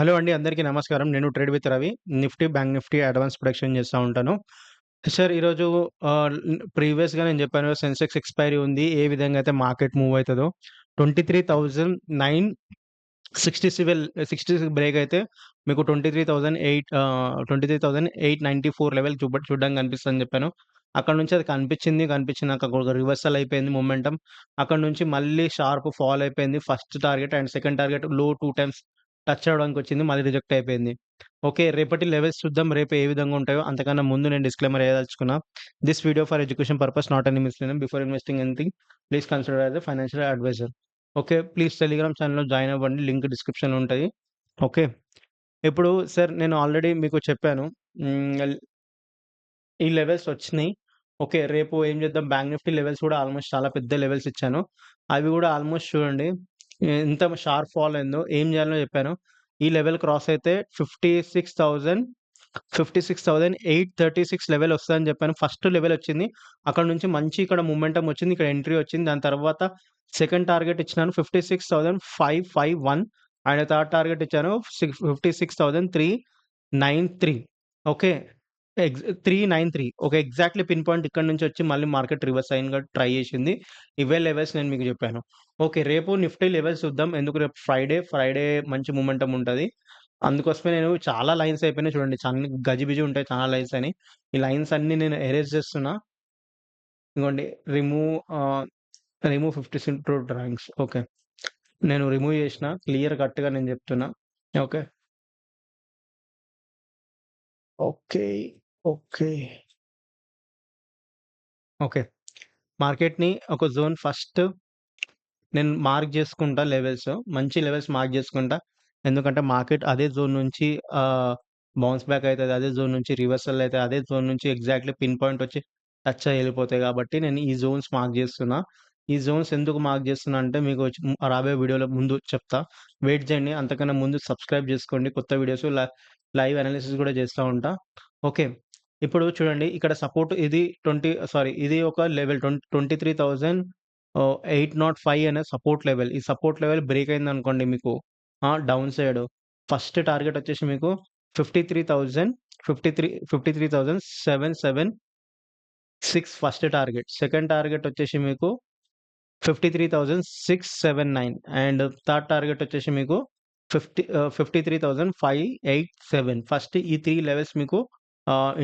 Hello అండి. అందరికీ నమస్కారం. నేను trade with Ravi. Nifty, bank Nifty advance prediction చేస్తా ఉంటాను. సార్ ఈరోజు ప్రీవియస్‌గా నేను చెప్పాను సెన్సెక్స్ ఎక్స్‌పైరీ ఉంది. ఏ విధంగా అయితే మార్కెట్ మూవ్ అయితదో 23,967 బ్రేక్ అయితే మీకు 23,894 లెవెల్ చూడ్డానికి కనిపిస్తదని చెప్పాను. అక్కడి నుంచి అది కనిపించినాక ఒక రివర్సల్ అయిపోయింది మొమెంటమ్. అక్కడి నుంచి మళ్ళీ షార్ప్ ఫాల్ అయిపోయింది. First target and second target లో 2 టైమ్స్ టచ్ అవ్వడానికొచ్చింది. మళ్ళీ రిజెక్ట్ అయిపోయింది. ఓకే. రేపటి లెవెల్స్ చూద్దాం. రేపు ఏ విధంగా ఉంటాయో. అంతకన్నా ముందు నేను డిస్క్లైమర్ ఏయదలుచుకున్నా. This video for education purpose not any misleading. Before investing anything please consider as a financial advisor. Okay. Please Telegram ఛానెల్‌లో జాయిన్ అవ్వండి. లింక్ డిస్క్రిప్షన్‌లో ఉంటది. ఓకే. ఇప్పుడు సార్ నేను ఆల్రెడీ మీకు చెప్పాను. ఈ లెవెల్స్ వచ్చినియి. ఓకే. రేపు ఏం చేద్దాం బ్యాంక్ నిఫ్టీ లెవెల్స్ కూడా ఆల్మోస్ట్ చాలా పెద్ద లెవెల్స్ ఇచ్చాను. అవి కూడా ఆల్మోస్ట్ చూడండి ఎంత షార్ప్ ఫాల్ అయిందో ఏం చేయాలో చెప్పాను. ఈ లెవెల్ క్రాస్ అయితే 56,836 లెవెల్ వస్తదని చెప్పాను. ఫస్ట్ లెవెల్ వచ్చింది. అక్కడ నుంచి మంచి ఇక్కడ మొమెంటమ్ వచ్చింది. ఇక్కడ ఎంట్రీ వచ్చింది. దాని తర్వాత సెకండ్ టార్గెట్ ఇచ్చినాను 56,551 అండ్ థర్డ్ టార్గెట్ ఇచ్చాను 56,393. Okay. 393 okay. Exactly pin point ఇక్కడి నుంచి వచ్చి మళ్ళీ మార్కెట్ రివర్స్ అయ్యిందిగా ట్రై చేసింది. ఇవే లెవెల్స్ నేను మీకు చెప్పాను. ఓకే. రేపు నిఫ్టీ లెవెల్స్ చూద్దాం. ఎందుకు రేపు ఫ్రైడే మంచి మొమెంటమ్ ఉంటది. అందుకోసమే నేను చాలా లైన్స్ అయిపోయినాయి చూడండి. గజిబిజి ఉంటాయి చాలా లైన్స్ అని. ఈ లైన్స్ అన్నీ నేను ఎరేజ్ చేస్తున్నా. ఇగోండి రిమూవ్ 52 డ్రాయింగ్స్. ఓకే. నేను రిమూవ్ చేసిన. క్లియర్ కట్‌గా నేను చెప్తున్నా. ఓకే. ఓకే. ఓకే. ఓకే. మార్కెట్‌ని ఒక జోన్ ఫస్ట్ నేను మార్క్ చేసుకుంటా లెవెల్స్. మంచి లెవెల్స్ మార్క్ చేసుకుంటా. ఎందుకంటే మార్కెట్ అదే జోన్ నుంచి బౌన్స్ బ్యాక్ అయితది. అదే జోన్ నుంచి రివర్సల్ అయితే అదే జోన్ నుంచి ఎగ్జాక్ట్‌లీ పిన్ పాయింట్ వచ్చి టచ్ అయ్యి ఎళ్ళిపోతాయి కాబట్టి నేను ఈ జోన్స్ మార్క్ చేస్తున్నా. ఈ జోన్స్ ఎందుకు మార్క్ చేస్తున్నా అంటే మీకు రాబోయే వీడియోలో ముందు చెప్తా. వెయిట్ చేయండి. అంతకన్నా ముందు సబ్స్క్రైబ్ చేసుకోండి. కొత్త వీడియోస్ లైవ్ అనాలిసిస్ కూడా చేస్తా ఉంటా. ఓకే. ఇప్పుడు చూడండి ఇక్కడ సపోర్ట్ ఇది ఇది ఒక లెవెల్ 805 అనే సపోర్ట్ లెవెల్. ఈ సపోర్ట్ లెవెల్ బ్రేక్ అయిందనుకోండి మీకు డౌన్ సైడ్ ఫస్ట్ టార్గెట్ వచ్చేసి మీకు 53,776 ఫస్ట్ టార్గెట్. సెకండ్ టార్గెట్ వచ్చేసి మీకు 53,679 అండ్ థర్డ్ టార్గెట్ వచ్చేసి మీకు 53,587 ఫస్ట్ ఈ 3 లెవెల్స్ మీకు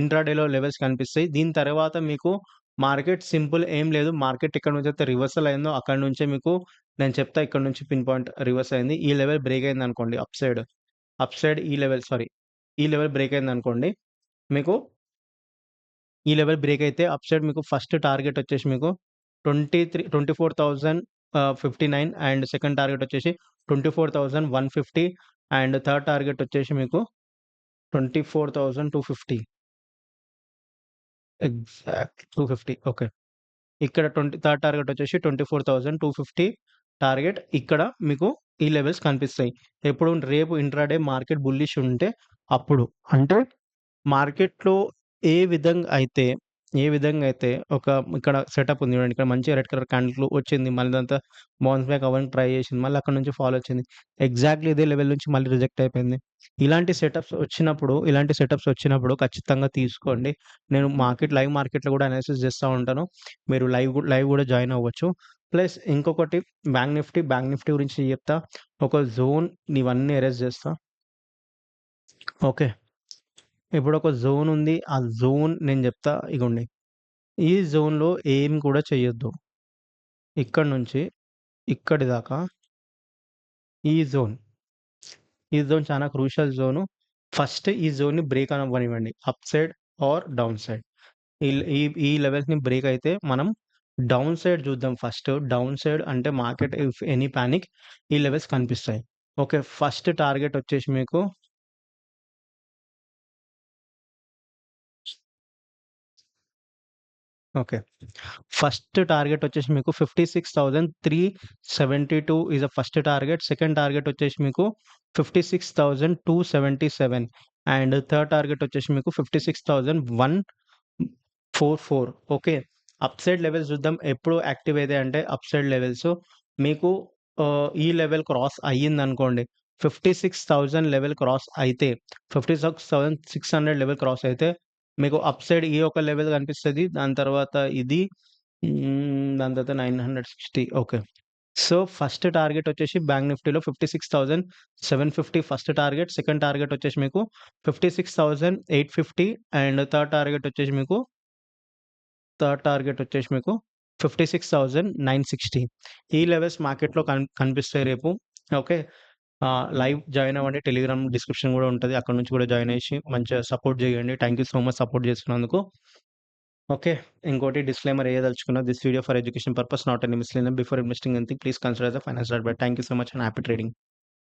ఇంట్రాడేలో లెవెల్స్ కనిపిస్తాయి. దీని తర్వాత మీకు మార్కెట్ సింపుల్ ఏం లేదు. మార్కెట్ ఎక్కడి నుంచైతే రివర్సల్ అయిందో అక్కడి నుంచే మీకు నేను చెప్తా ఇక్కడ నుంచి పిన్ పాయింట్ రివర్స్ అయింది. ఈ లెవెల్ బ్రేక్ అయిందనుకోండి అప్ సైడ్ ఈ లెవెల్ బ్రేక్ అయిందనుకోండి మీకు ఈ లెవెల్ బ్రేక్ అయితే అప్ సైడ్ మీకు ఫస్ట్ టార్గెట్ వచ్చేసి మీకు 24,059 అండ్ సెకండ్ టార్గెట్ వచ్చేసి 24,150 అండ్ థర్డ్ టార్గెట్ వచ్చేసి మీకు 24,250 ఎగ్జాక్ట్ 250 ఓకే. ఇక్కడ థర్డ్ టార్గెట్ వచ్చేసి 24,250 టార్గెట్ ఇక్కడ మీకు ఈ లెవెల్స్ కనిపిస్తాయి. ఎప్పుడు రేపు ఇంట్రాడే మార్కెట్ బుల్లిష్ ఉంటే అప్పుడు. అంటే మార్కెట్‌లో ఏ విధంగా అయితే, ఒక ఇక్కడ సెటప్ ఉంది చూడండి. ఇక్కడ మంచిగా రెడ్ కలర్ క్యాండిల్ వచ్చింది. మళ్ళీ దాంతో బౌన్స్ బ్యాక్ అవ్వడానికి ట్రై చేసింది. మళ్ళీ అక్కడి నుంచి ఫాల్ వచ్చింది. ఎగ్జాక్ట్‌లీ ఇదే లెవెల్ నుంచి మళ్ళీ రిజెక్ట్ అయిపోయింది. ఇలాంటి సెటప్స్ వచ్చినప్పుడు ఖచ్చితంగా తీసుకోండి. నేను లైవ్ మార్కెట్‌లో కూడా అనాలిసిస్ చేస్తా ఉంటాను. మీరు లైవ్ కూడా జాయిన్ అవ్వచ్చు. ప్లస్ ఇంకొకటి బ్యాంక్ నిఫ్టీ గురించి చెప్తా. ఒక జోన్ ఇవన్నీ ఎరేజ్ చేస్తా. ఓకే. ఇప్పుడు ఒక జోన్ ఉంది. ఆ జోన్ నేను చెప్తా ఇగోండి. ఈ జోన్‌లో ఏం కూడా చేయొద్దు. ఇక్కడి నుంచి ఇక్కడి దాకా ఈ జోన్ చాలా క్రూషియల్ జోను. ఫస్ట్ ఈ జోన్‌ని బ్రేక్ అవ్వనివ్వండి. Up side or down side. ఈ ఈ ఈ లెవెల్స్‌ని బ్రేక్ అయితే మనం డౌన్ సైడ్ చూద్దాం ఫస్ట్. డౌన్ సైడ్ అంటే మార్కెట్ ఇఫ్ ఎనీ పానిక్ ఈ లెవెల్స్ కనిపిస్తాయి. ఓకే. ఫస్ట్ టార్గెట్ వచ్చేసి మీకు ఓకే. ఫస్ట్ టార్గెట్ వచ్చేసి మీకు 56,372 is the first target. Second target వచ్చేసి మీకు 56,277 అండ్ థర్డ్ టార్గెట్ వచ్చేసి మీకు 56,144 ఓకే. అప్ సైడ్ లెవెల్స్ చూద్దాం. ఎప్పుడు యాక్టివ్ అయితాయి అంటే అప్ సైడ్ లెవెల్స్ మీకు ఈ లెవెల్ క్రాస్ అయ్యిందనుకోండి. 56,000 లెవెల్ క్రాస్ అయితే 56,600 లెవెల్ క్రాస్ అయితే మీకు అప్ సైడ్ ఈ ఒక లెవెల్ కనిపిస్తది. దాని తర్వాత ఇది దాని తర్వాత 960 ఓకే. సో, ఫస్ట్ టార్గెట్ వచ్చేసి బ్యాంక్ నిఫ్టీలో 56,750 ఫస్ట్ టార్గెట్. సెకండ్ టార్గెట్ వచ్చేసి మీకు 56,850 అండ్ థర్డ్ టార్గెట్ వచ్చేసి మీకు 56,960 ఈ లెవెల్స్ మార్కెట్‌లో కనిపిస్తాయి రేపు. ఓకే. లైవ్ జాయిన్ అవ్వండి. టెలిగ్రామ్ డిస్క్రిప్షన్ గూడా ఉంటది. అక్కడి నుంచి గూడా జాయిన్ అయ్యి మంచిగా సపోర్ట్ జేయండి. Thank you so much support చేస్తున్నందుకు. ఓకే. ఇంకోటి డిస్క్లైమర్ ఏయదలుచుకున్నా. This video for education purpose not any misleading. Before investing anything please consider as a financial advice. Thank you so much and happy trading.